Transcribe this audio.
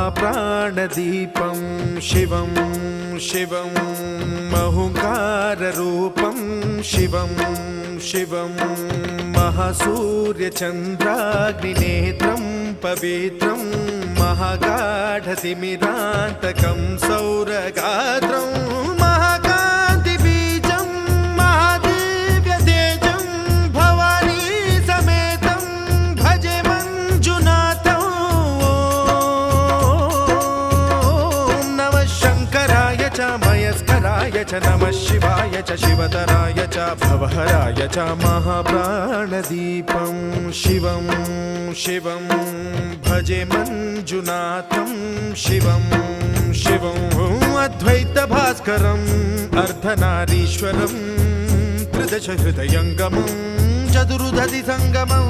महाप्राणदीपं शिवं शिवं महुङ्काररूपं शिवं शिवं महासूर्यचन्द्राग्निनेत्रं पवित्रं महागाढतिमिरान्तकं सौरगात्रं महाकान्तिबीजं महादिव्यतेजं भवानी समेतं भजे मञ्जुनाथं। ॐ नमः शङ्कराय च मयस्कराय च नमः शिवाय च शिवतराय च भवहराय च महाप्राणदीपं शिवं शिवं भजे मञ्जुनाथं शिवं शिवं अद्वैतभास्करम् अर्धनारीश्वरं त्रिदशहृदयङ्गमं चतुर्दधिसङ्गमं